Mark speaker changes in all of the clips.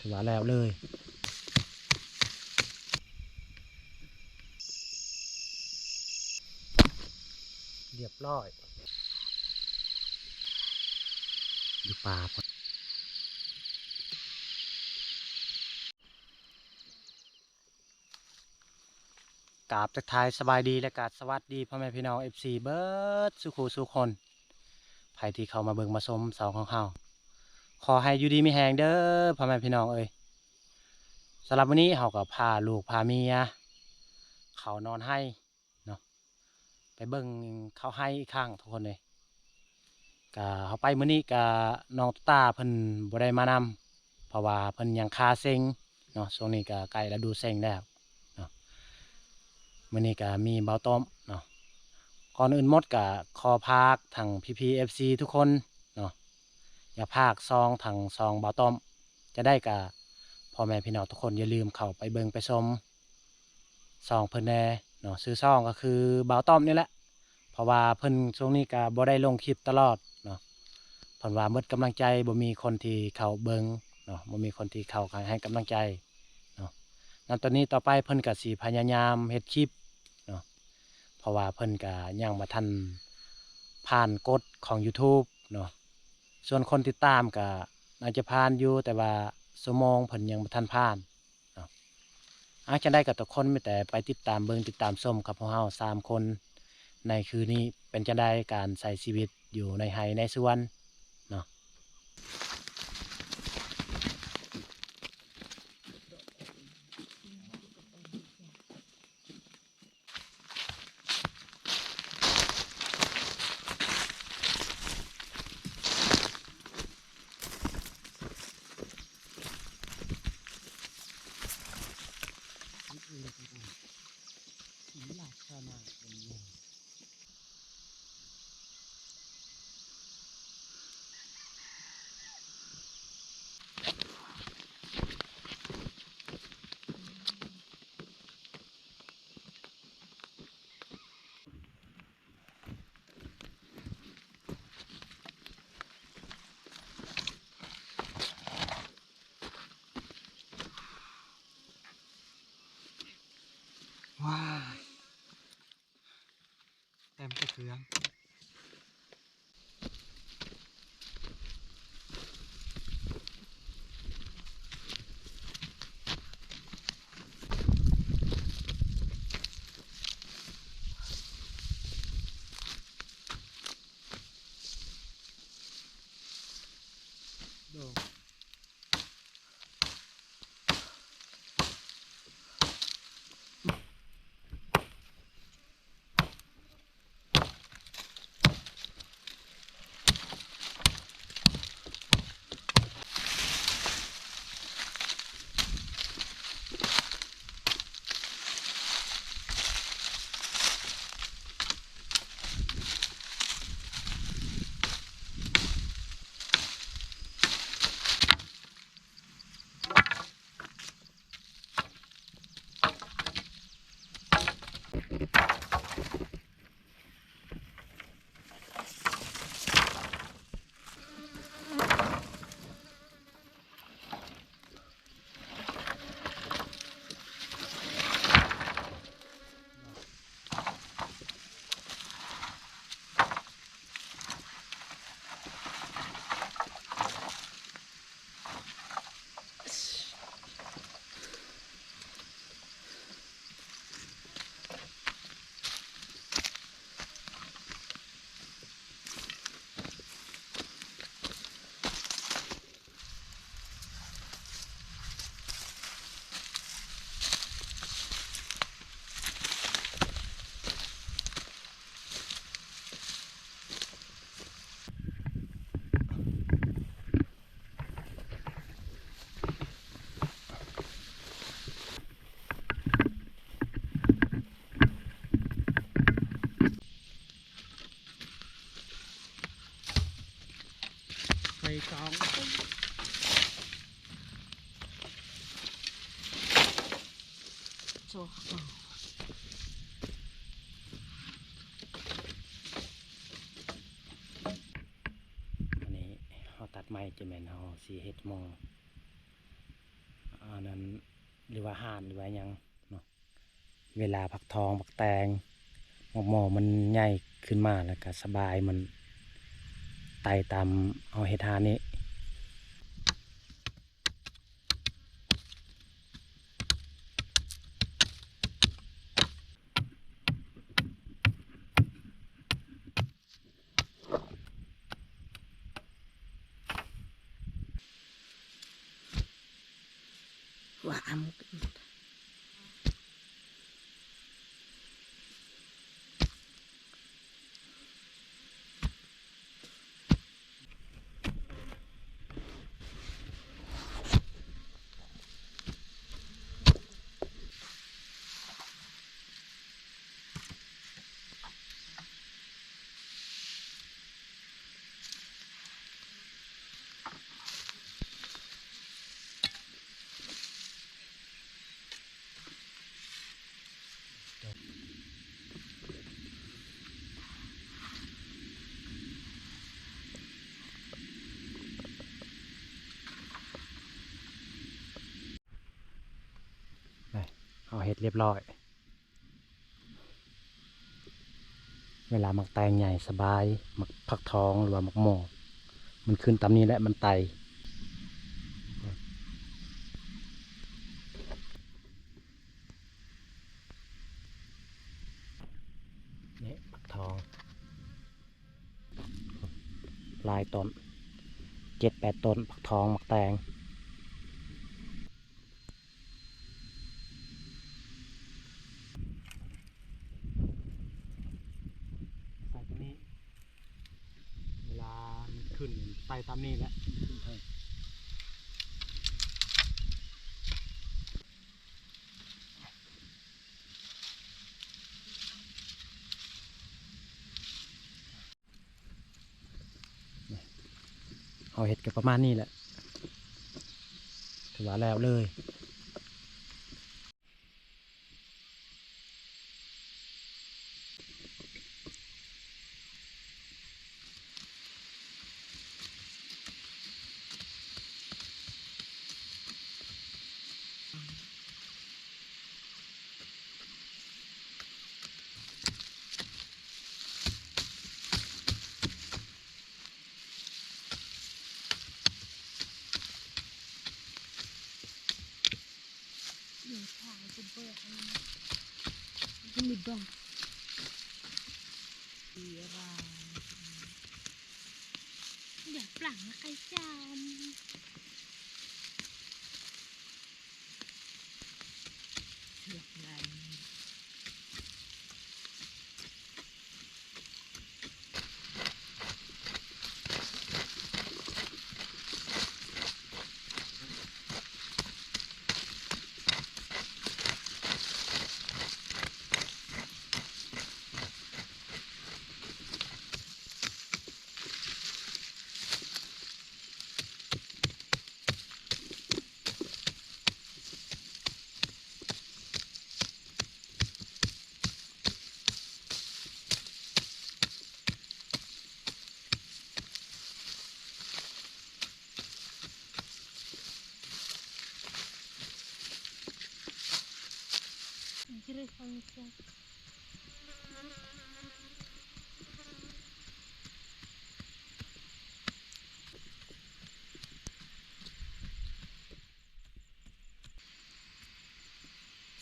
Speaker 1: ถือว่าแล้วเลยเรียบร้อยอยู่ป่ากราบทักทายสบายดีและกาสวัสดีพ่อแม่พี่น้อง FC เบิร์ดสุขูสุคนใครที่เข้ามาเบิ่งมาชมเสาของเขาขอให้อยู่ดีมีแหงเด้อพ่อแม่พี่น้องเอ้ยสำหรับวันนี้เขาก็พาลูกพาเมียเขานอนให้เนาะไปเบิ่งเขาให้อีกข้างทุกคนเลยก็เขาไปมื้อนี้ก็น้องตาเพิ่นบ่ได้มานำเพราะว่าเพิ่นยังคาเซ็งเนาะช่วงนี้ก็ใกล้ฤดูเซ็งแล้วเนาะมื้อนี้ก็มีเบาต้อมเนาะก่อนอื่นหมดก็ขอพากทางพี่ๆ FC ทุกคนเนาะอย่าพากซองทางซองเบาต้อมจะได้กับพ่อแม่พี่น้องทุกคนอย่าลืมเข้าไปเบิ่งไปชมซองเพิ่นแน่เนาะซื้อซองก็คือเบาต้อมนี่แหละเพราะว่าเพิ่นช่วงนี้ก็บ่ได้ลงคลิปตลอดเนาะเพิ่นว่าหมดกำลังใจบ่มีคนที่เข้าเบิ่งเนาะบ่มีคนที่เข้าให้กำลังใจเนาะงั้นตอนนี้ต่อไปเพิ่นก็สิพยายามเฮ็ดคลิปเนาะเพราะว่าเพิ่นก็ยังบ่ทันผ่านกฎของ YouTube เนาะส่วนคนติดตามก็น่าจะผ่านอยู่แต่ว่าชั่วโมงเพิ่นยังบ่ทันผ่านเนาะจังได๋ก็ทุกคนมีแต่ไปติดตามเบิ่งติดตามชมกับพวกเรา3คนในคืนนี้เป็นจังได๋การใช้ชีวิตอยู่ในไร่ในสวนเนาะว้าเต็มเครื่องไปกองโซ่วันนี้เขาตัดไม้จะแม่นเขาสีเฮ็ดมอง อันนั้นหรือว่าห่านหรือว่าหยังเนาะเวลาผักทองผักแตงหมอมันใหญ่ขึ้นมาแล้วก็สบายมันไต่ตามเอาเห็ดหานี้
Speaker 2: ว่าอำ
Speaker 1: เอาเห็ดเรียบร้อยเวลามักแตงใหญ่สบายมักผักทองหรือว่ามักหมอมันขึ้นตามนี้แหละมันไต่นี่ผักทองลายต้น7-8ต้นผักทองมักแตงใส่ตัวนี้เวลามันขึ้นไต่ตามนี้แหละขึ้นให้เอาเห็ดกับประมาณนี้แหละถือว่าแล้วเลย
Speaker 2: เดี๋ยวถ่ายจะเบิดอันนี้ก็มีบ้องเสียรายอย่าปลั่งนะใครจำเชือกใหญ่จะได้ฟังจ้ะ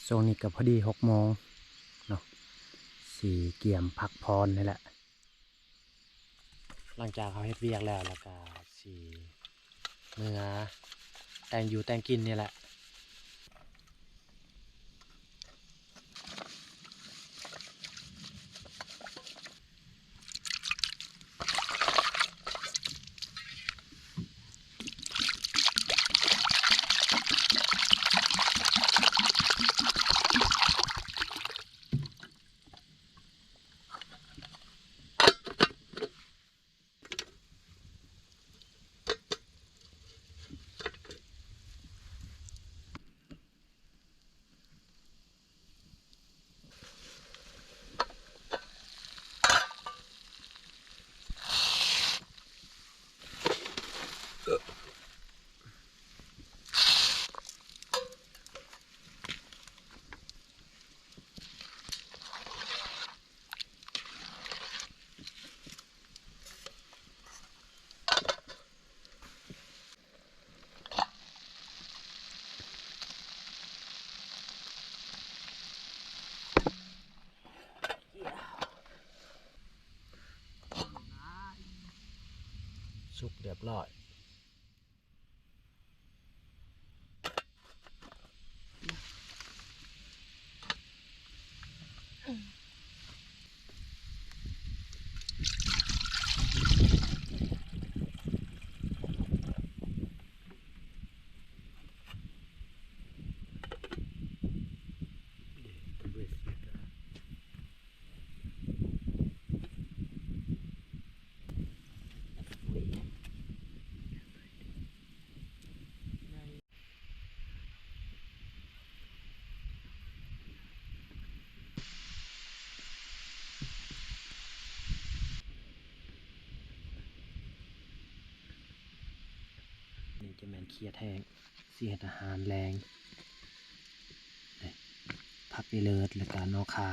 Speaker 1: โซนนี้ก็พอดี6 โมงเนาะสีเกี่ยมพักพรนี่แหละหลังจากเขาเฮ็ดเวียกแล้วก็สีเมื่อแต่งอยู่แต่งกินนี่แหละ สุกเรียบร้อยนี่จะแม่นเขียดแห้งเสียดอาหารแรงผักอีเลิศและการนอคา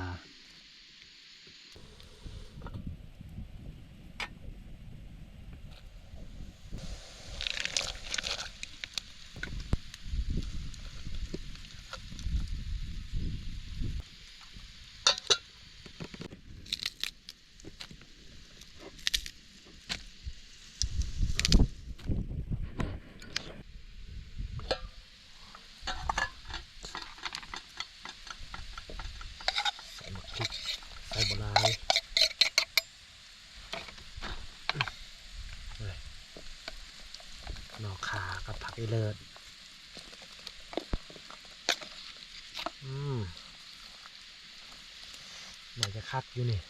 Speaker 1: ใส่พริกใส่บัวลายนอคากับผักอีเลิศไหนจะคักอยู่นี่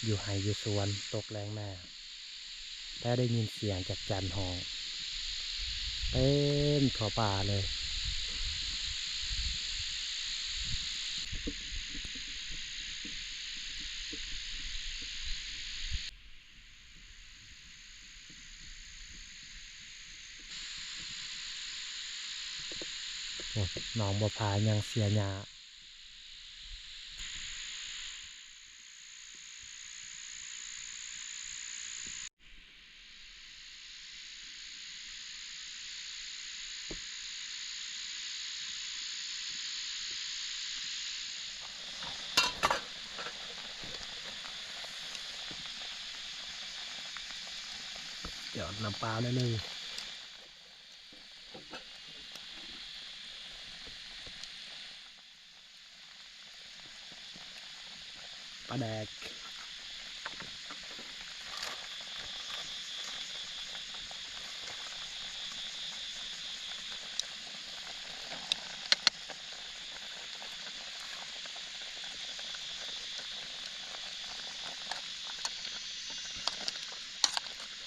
Speaker 1: อยู่ไฮอยู่สวนตกแรงแม่แต่ได้ยินเสียงจากจันหองเต็มทั่วป่าเลยหนองบัวพายังเสียหญ้าเดี๋ยวน้ำปลาหน่อยหนึงปลาแดก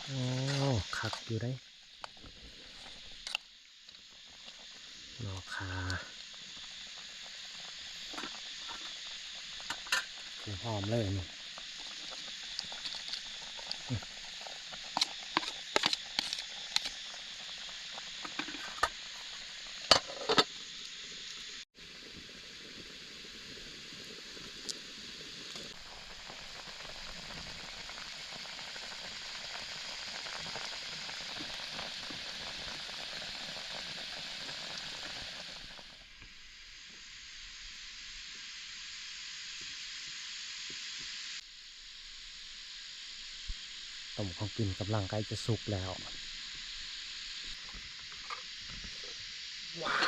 Speaker 1: โอ้คักอยู่ได้นอคาหอมเลยนี่ต้มของกินกำลังใกล้จะสุกแล้วว้า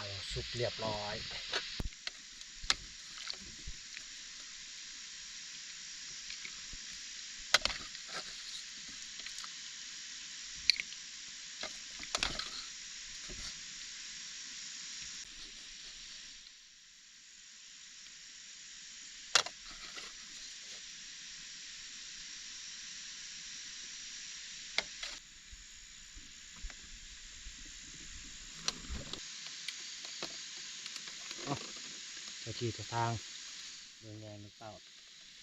Speaker 1: วสุกเรียบร้อยเจ้าที่เจ้าทางเมืองแยงลูกเต้า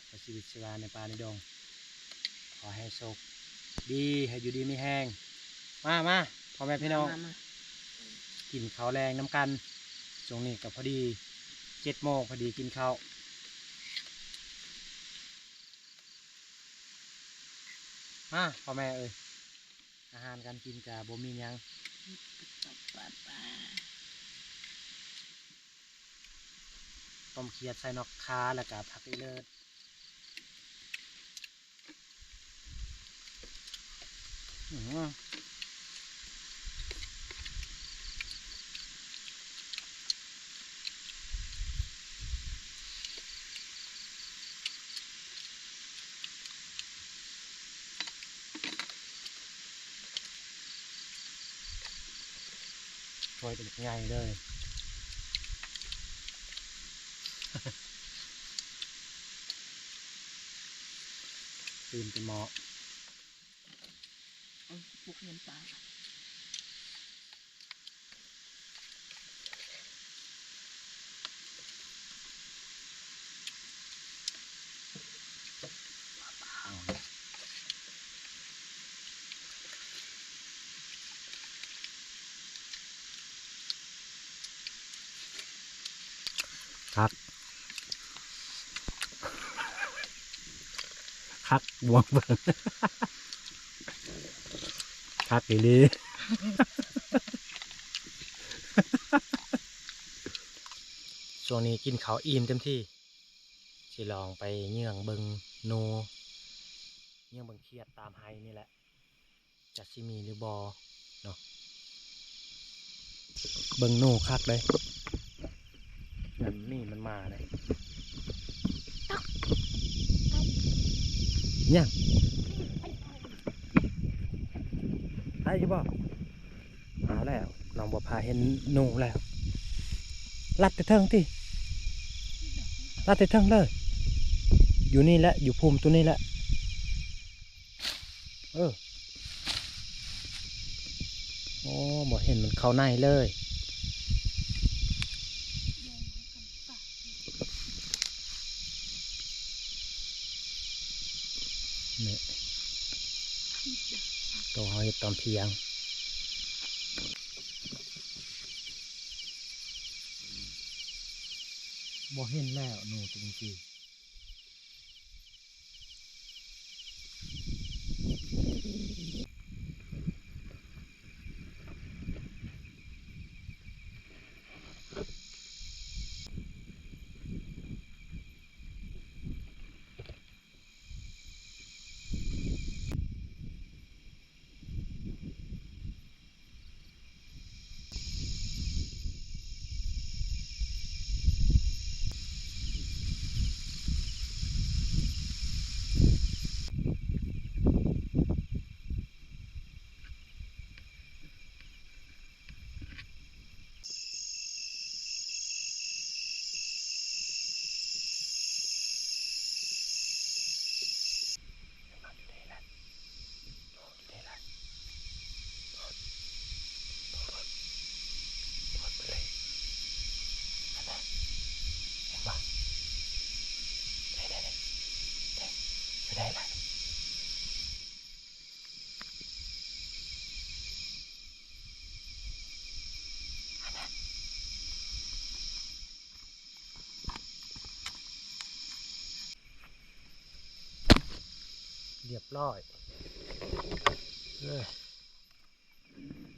Speaker 1: ประชีวิตชีวาในป่าในดงขอให้โชคดีให้อยู่ดีไม่แห้งมาพ่อแม่พี่น้องกินข้าวแรงน้ำกันช่วงนี้กับพอดี7 โมงพอดีกินข้าวพ่อแม่อาหารการกินกับบ่มีหยัง
Speaker 2: กับปลา
Speaker 1: ต้มเขียดใส่นอกคาแล้วก็ผักอีเลิศอื้อหือถ้วยเป็นใหญ่เลย ตื่นเป็นหมอ
Speaker 2: ปลุกเงินตา
Speaker 1: ครับคักบวงเบิ่ง คักอีหลีช่วงนี้กินข้าวอิ่มเต็มที่สิลองไปเยื่องเบิงโนเยื่องเบิงเครียดตามไฮนี่แหละจะสิมีหรือบอเนาะเบิงโนคักเลยนั่นนี่มันมาเลยยังได้ใช่ป่ะเอาแล้วน้องบัวพาเห็นโนแล้วลัดแต่เทิงที่ลัดแต่เทิงเลย อยู่นี่แหละอยู่ภูมิตัวนี้แหละโอ้บ่เห็นมันเข้าในเลยนี่ตัวเขาเห็ดตอนเที่ยงบ่เห็นแล้วหนูจริงไม่ได้ละเรียบร้อย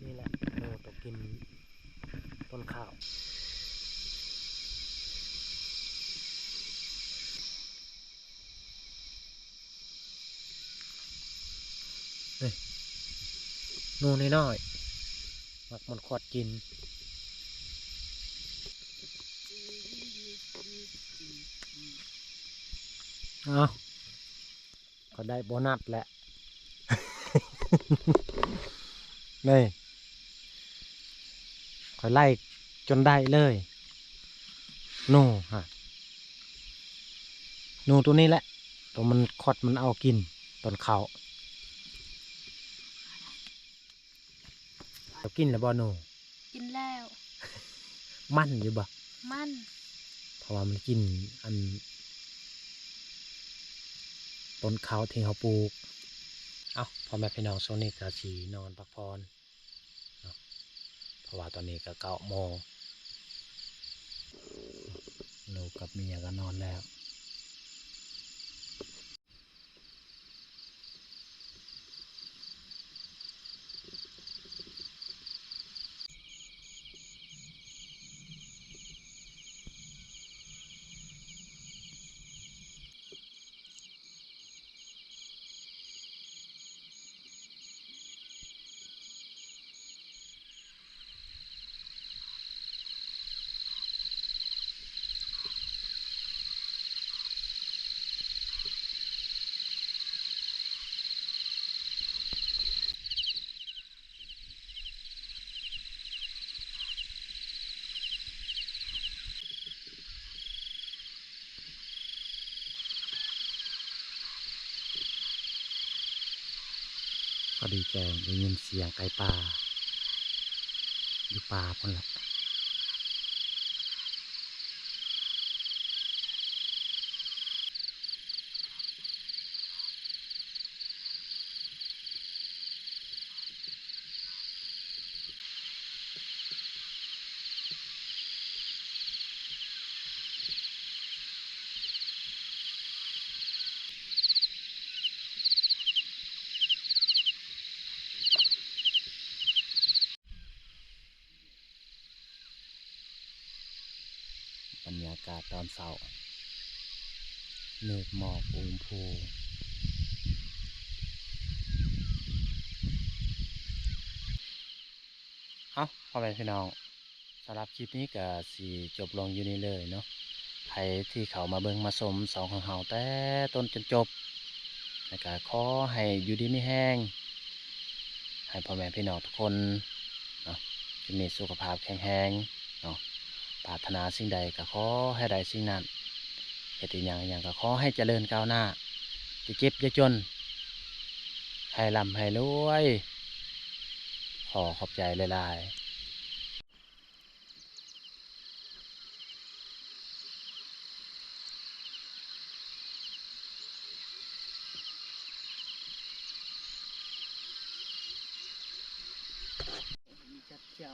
Speaker 1: นี่แหละหนูตกกินต้นข้าวหนูน้อยๆมักมันขวดกินเอาก็ได้โบนัสแหละ นี่คอยไล่จนได้เลยหนูฮะหนูตัวนี้แหละตัวมันขดมันเอากินตอนเขาเรากินแล้วบ่หนู
Speaker 2: กินแล้ว
Speaker 1: มันอยู่บ่
Speaker 2: มัน
Speaker 1: เพราะว่ามันกินอันต้นเขาที่เขาปลูกเอาพ่อแม่พี่น้องโซนี่กะสีนอนพักผ่อนเนาะเพราะว่าตอนนี้ก็9 โมงหนูกับเมียก็นอนแล้ว พอดีแจงได้ยินเสียงไก่ป่าอยู่ป่าพุ่นละบรรยากาศตอนเช้าเมฆหมอกอุมพูเอ้าพ่อแม่พี่น้องสำหรับคลิปนี้ก็สิจบลงอยู่นี่เลยเนาะใครที่เขามาเบิ่งมาชมสองของเฮาแต่ต้นจนจบแล้วก็ขอให้อยู่ดีมีแห้งให้พ่อแม่พี่น้องทุกคนเนาะจะมีสุขภาพแข็งแรงเนาะปรารถนาสิ่งใดก็ขอให้ได้สิ่งนั้นเฮ็ดอีหยังอหย่างก็ขอให้เจริญก้าวหน้าจะเจ็บจะจนให้ร่ำให้รวยขอขอบใจหลายๆ
Speaker 2: จับเจ้า